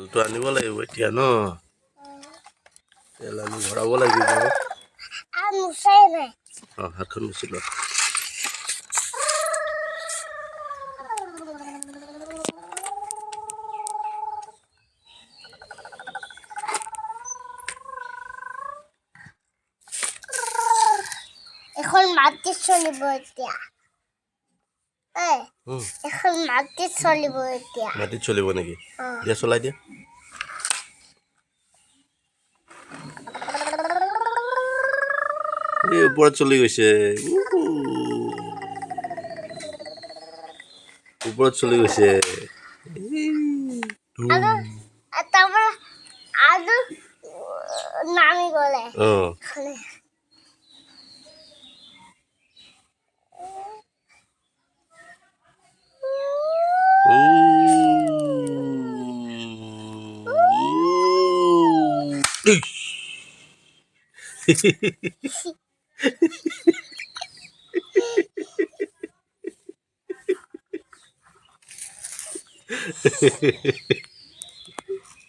তেলটো আনিব লাগিব এতিয়া ন তেল আনি ভৰাব লাগিব হাতখন মুচি লোৱা এখন মাটি চলিব এতিয়া এখন মাটিত চলিব এতিয়া মাটিত চলিব নেকি দিয়া চলাই দিয়া এই ওপৰত চলি গৈছে ওপৰত চলি গৈছে তাৰপৰ আলু নামি গলে